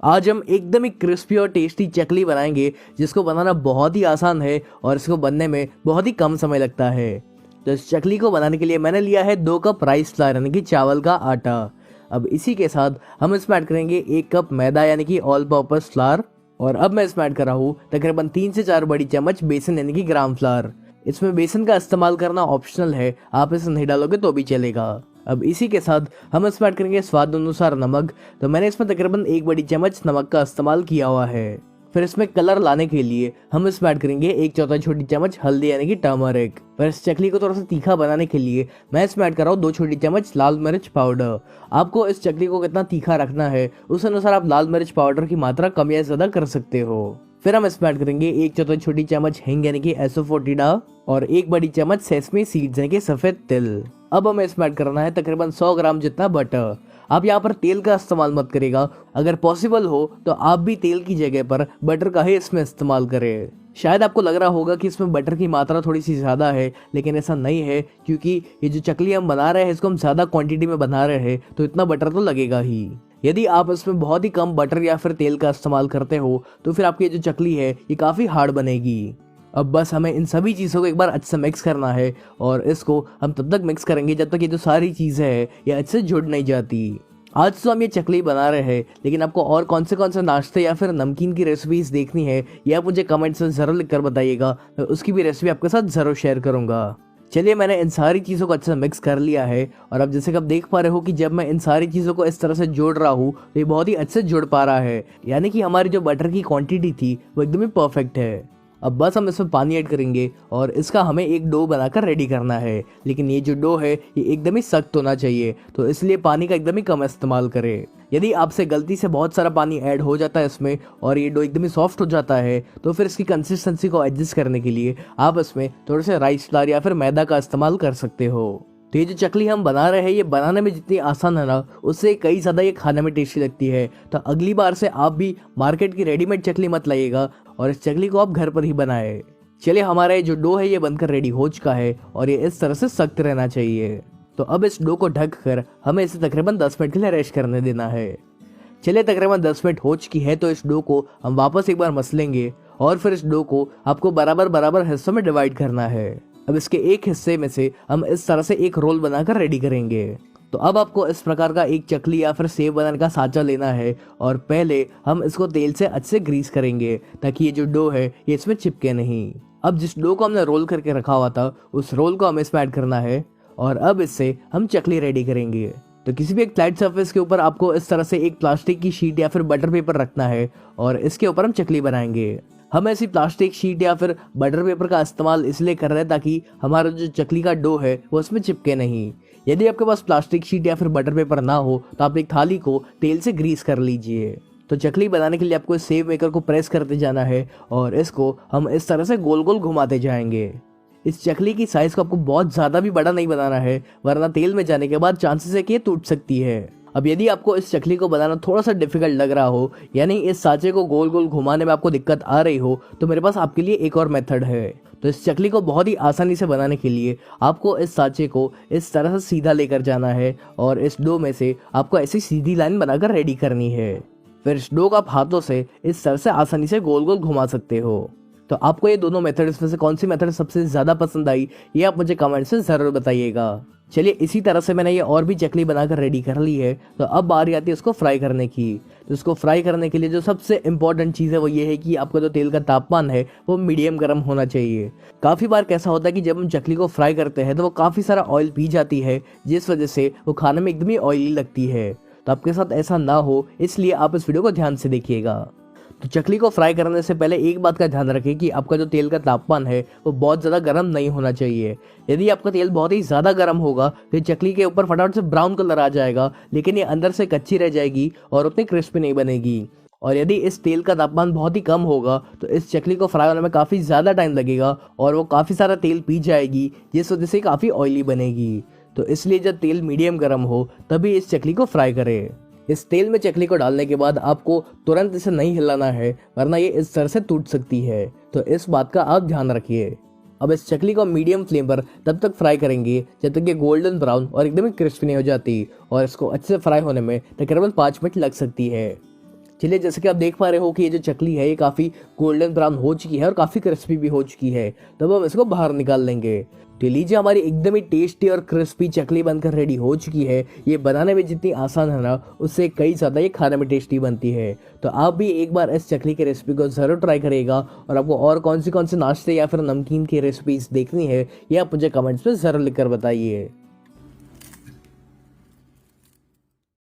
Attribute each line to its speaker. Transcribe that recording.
Speaker 1: आज हम एकदम ही क्रिस्पी और टेस्टी चकली बनाएंगे जिसको बनाना बहुत ही आसान है और इसको बनने में बहुत ही कम समय लगता है। तो इस चकली को बनाने के लिए मैंने लिया है 2 कप राइस फ्लावर यानी कि चावल का आटा। अब इसी के साथ हम इसमें ऐड करेंगे 1 कप मैदा यानी कि ऑल पर्पस फ्लावर। और अब मैं इसमें ऐड कर रहा हूँ तकरीबन 3 से 4 बड़ी चम्मच बेसन यानी कि ग्राम फ्लावर। इसमें बेसन का इस्तेमाल करना ऑप्शनल है, आप इसे नहीं डालोगे तो भी चलेगा। अब इसी के साथ हम इसमें ऐड करेंगे स्वाद अनुसार नमक। तो मैंने इसमें तकरीबन 1 बड़ी चम्मच नमक का इस्तेमाल किया हुआ है। फिर इसमें कलर लाने के लिए हम इसमें ऐड करेंगे 1/4 छोटी चम्मच हल्दी यानी कि टर्मरिक। फिर इस चकली को थोड़ा सा तीखा बनाने के लिए मैं इसमें ऐड कर रहा हूँ 2 छोटी चम्मच लाल मिर्च पाउडर। आपको इस चकली को कितना तीखा रखना है उस अनुसार आप लाल मिर्च पाउडर की मात्रा कम या ज्यादा कर सकते हो। फिर हम इसमें ऐड करेंगे 1/4 छोटी चम्मच हींग यानी कि एसोफोटिडा और 1 बड़ी चम्मच सेसमी सीड्स यानी कि सफेद तिल। अब हमें इसमें ऐड करना है तकरीबन 100 ग्राम जितना बटर। आप यहाँ पर तेल का इस्तेमाल मत करेगा, अगर पॉसिबल हो तो आप भी तेल की जगह पर बटर का ही इसमें इस्तेमाल करें। शायद आपको लग रहा होगा कि इसमें बटर की मात्रा थोड़ी सी ज़्यादा है, लेकिन ऐसा नहीं है क्योंकि ये जो चकली हम बना रहे हैं इसको हम ज़्यादा क्वांटिटी में बना रहे हैं तो इतना बटर तो लगेगा ही। यदि आप इसमें बहुत ही कम बटर या फिर तेल का इस्तेमाल करते हो तो फिर आपकी जो चकली है ये काफ़ी हार्ड बनेगी। अब बस हमें इन सभी चीज़ों को एक बार अच्छे से मिक्स करना है और इसको हम तब तक मिक्स करेंगे जब तक ये जो सारी चीज़ें हैं ये अच्छे से जुड़ नहीं जाती। आज तो हम ये चकली बना रहे हैं, लेकिन आपको और कौन से नाश्ते या फिर नमकीन की रेसिपीज देखनी है ये आप मुझे कमेंट्स में ज़रूर लिख कर बताइएगा, मैं उसकी भी रेसिपी आपके साथ ज़रूर शेयर करूँगा। चलिए, मैंने इन सारी चीज़ों को अच्छे से मिक्स कर लिया है और अब जैसे कि आप देख पा रहे हो कि जब मैं इन सारी चीज़ों को इस तरह से जोड़ रहा हूँ तो ये बहुत ही अच्छे से जुड़ पा रहा है, यानी कि हमारी जो बटर की क्वांटिटी थी वो एकदम ही परफेक्ट है। अब बस हम इसमें पानी ऐड करेंगे और इसका हमें एक डो बनाकर रेडी करना है, लेकिन ये जो डो है ये एकदम ही सख्त होना चाहिए, तो इसलिए पानी का एकदम ही कम इस्तेमाल करें। यदि आपसे गलती से बहुत सारा पानी ऐड हो जाता है इसमें और ये डो एकदम ही सॉफ्ट हो जाता है तो फिर इसकी कंसिस्टेंसी को एडजस्ट करने के लिए आप इसमें थोड़े से राइस फ्लावर या फिर मैदा का इस्तेमाल कर सकते हो। तो ये जो चकली हम बना रहे हैं ये बनाने में जितनी आसान है ना उससे कई ज़्यादा ये खाने में टेस्टी लगती है। तो अगली बार से आप भी मार्केट की रेडीमेड चकली मत लाइएगा और इस चकली को आप घर पर ही बनाए। चलिए, हमारा ये जो डो है ये बनकर रेडी हो चुका है और ये इस तरह से सख्त रहना चाहिए। तो अब इस डो को ढक कर हमें इसे तकरीबन 10 मिनट के लिए रेस्ट करने देना है। चलिए, तकरीबन 10 मिनट हो चुकी है तो इस डो को हम वापस एक बार मसलेंगे और फिर इस डो को आपको बराबर बराबर हिस्सों में डिवाइड करना है। अब इसके एक हिस्से में से हम इस तरह से एक रोल बनाकर रेडी करेंगे। तो अब आपको इस प्रकार का एक चकली या फिर सेव बनाने का साँचा लेना है और पहले हम इसको तेल से अच्छे से ग्रीस करेंगे ताकि ये जो डो है ये इसमें चिपके नहीं। अब जिस डो को हमने रोल करके रखा हुआ था उस रोल को हमें इसमें ऐड करना है और अब इससे हम चकली रेडी करेंगे। तो किसी भी एक फ्लैट सरफेस के ऊपर आपको इस तरह से एक प्लास्टिक की शीट या फिर बटर पेपर रखना है और इसके ऊपर हम चकली बनाएंगे। हम ऐसी प्लास्टिक शीट या फिर बटर पेपर का इस्तेमाल इसलिए कर रहे हैं ताकि हमारा जो चकली का डो है वो उसमें चिपके नहीं। यदि आपके पास प्लास्टिक शीट या फिर बटर पेपर ना हो तो आप एक थाली को तेल से ग्रीस कर लीजिए। तो चकली बनाने के लिए आपको इस सेव मेकर को प्रेस करते जाना है और इसको हम इस तरह से गोल गोल घुमाते जाएंगे। इस चकली की साइज को आपको बहुत ज़्यादा भी बड़ा नहीं बनाना है, वरना तेल में जाने के बाद चांसेस है कि ये टूट सकती है। अब यदि आपको इस चकली को बनाना थोड़ा सा डिफिकल्ट लग रहा हो, यानी इस सांचे को गोल गोल घुमाने में आपको दिक्कत आ रही हो, तो मेरे पास आपके लिए एक और मेथड है। तो इस चकली को बहुत ही आसानी से बनाने के लिए आपको इस सांचे को इस तरह से सीधा लेकर जाना है और इस डो में से आपको ऐसी सीधी लाइन बनाकर रेडी करनी है। फिर इस डो को आप हाथों से इस तरह से आसानी से गोल गोल घुमा सकते हो। तो आपको ये दोनों मेथड्स में से कौन सी मेथड सबसे ज़्यादा पसंद आई ये आप मुझे कमेंट से ज़रूर बताइएगा। चलिए, इसी तरह से मैंने ये और भी चकली बनाकर रेडी कर ली है। तो अब बारी आती है उसको फ्राई करने की। तो इसको फ्राई करने के लिए जो सबसे इम्पोर्टेंट चीज़ है वो ये है कि आपका जो तेल का तापमान है वो मीडियम गर्म होना चाहिए। काफ़ी बार कैसा होता है कि जब हम चकली को फ्राई करते हैं तो वो काफ़ी सारा ऑयल पी जाती है, जिस वजह से वो खाने में एकदम ही ऑयली लगती है। तो आपके साथ ऐसा ना हो इसलिए आप इस वीडियो को ध्यान से देखिएगा। तो चकली को फ्राई करने से पहले एक बात का ध्यान रखें कि आपका जो तेल का तापमान है वो बहुत ज़्यादा गर्म नहीं होना चाहिए। यदि आपका तेल बहुत ही ज़्यादा गर्म होगा तो चकली के ऊपर फटाफट से ब्राउन कलर आ जाएगा, लेकिन ये अंदर से कच्ची रह जाएगी और उतनी क्रिस्पी नहीं बनेगी। और यदि इस तेल का तापमान बहुत ही कम होगा तो इस चकली को फ्राई होने में काफ़ी ज़्यादा टाइम लगेगा और वो काफ़ी सारा तेल पी जाएगी, जिस वजह से काफ़ी ऑयली बनेगी। तो इसलिए जब तेल मीडियम गर्म हो तभी इस चकली को फ्राई करें। इस तेल में चकली को डालने के बाद आपको तुरंत इसे नहीं हिलाना है, वरना ये इस तरह से टूट सकती है। तो इस बात का आप ध्यान रखिए। अब इस चकली को मीडियम फ्लेम पर तब तक फ्राई करेंगे जब तक ये गोल्डन ब्राउन और एकदम क्रिस्पी नहीं हो जाती और इसको अच्छे से फ्राई होने में तकरीबन 5 मिनट लग सकती है। चलिए, जैसे कि आप देख पा रहे हो कि ये जो चकली है ये काफ़ी गोल्डन ब्राउन हो चुकी है और काफ़ी क्रिस्पी भी हो चुकी है। तब हम इसको बाहर निकाल लेंगे। तो लीजिए, हमारी एकदम ही टेस्टी और क्रिस्पी चकली बनकर रेडी हो चुकी है। ये बनाने में जितनी आसान है ना, उससे कई ज़्यादा ये खाने में टेस्टी बनती है। तो आप भी एक बार इस चकली की रेसिपी को ज़रूर ट्राई करिएगा। और आपको और कौन से नाश्ते या फिर नमकीन की रेसिपीज़ देखनी है, ये आप मुझे कमेंट्स में ज़रूर लिखकर बताइए।